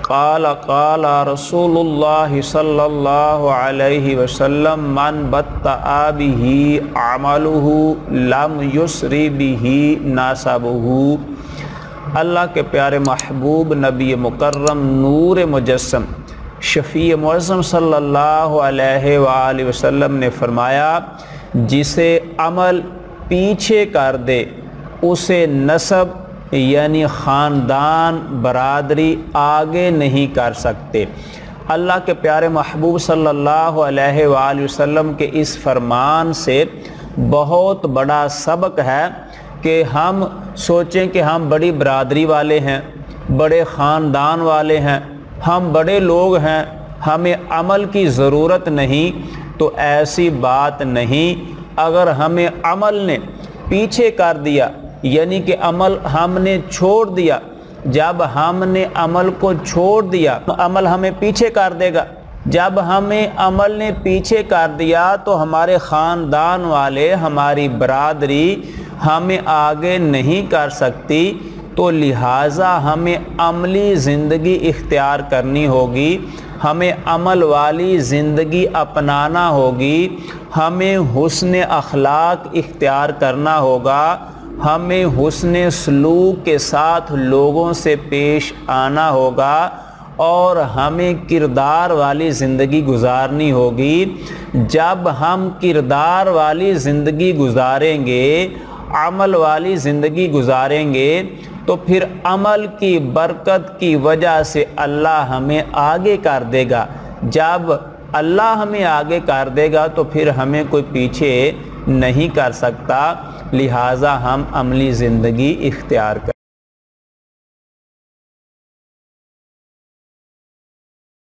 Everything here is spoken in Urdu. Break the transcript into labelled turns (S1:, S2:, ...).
S1: قال قال رسولullah sallallahu alaihi wasallam man batta'a bihi amaluhu lam yusri bihi nasabuhu۔ اللہ کے پیارے محبوب نبی مکرم نور مجسم شفیع معظم صلی اللہ علیہ وآلہ وسلم نے فرمایا، جسے عمل پیچھے کر دے اسے نسب یعنی خاندان برادری آگے نہیں کر سکتے۔ اللہ کے پیارے محبوب صلی اللہ علیہ وآلہ وسلم کے اس فرمان سے بہت بڑا سبق ہے کہ ہم سوچیں کہ ہم بڑی برادری والے ہیں، بڑے خاندان والے ہیں، ہم بڑے لوگ ہیں، ہمیں عمل کی ضرورت نہیں، تو ایسی بات نہیں۔ اگر ہمیں عمل نے پیچھے کر دیا یعنی کہ عمل ہم نے چھوڑ دیا، جب ہم نے عمل کو چھوڑ دیا عمل ہمیں پیچھے کر دے گا۔ جب ہمیں عمل نے پیچھے کر دیا تو ہمارے خاندان والے، ہماری برادری ہمیں آگے نہیں کر سکتی، تو لہٰذا ہمیں عملی زندگی اختیار کرنی ہوگی، ہمیں عمل والی زندگی اپنانا ہوگی، ہمیں حسن اخلاق اختیار کرنا ہوگا، ہمیں حسن سلوک کے ساتھ لوگوں سے پیش آنا ہوگا، اور ہمیں کردار والی زندگی گزارنی ہوگی۔ جب ہم کردار والی زندگی گزاریں گے، عمل والی زندگی گزاریں گے، تو پھر عمل کی برکت کی وجہ سے اللہ ہمیں آگے کر دے گا۔ جب اللہ ہمیں آگے کر دے گا تو پھر ہمیں کوئی پیچھے نہیں کر سکتا، لہٰذا ہم عملی زندگی اختیار کریں۔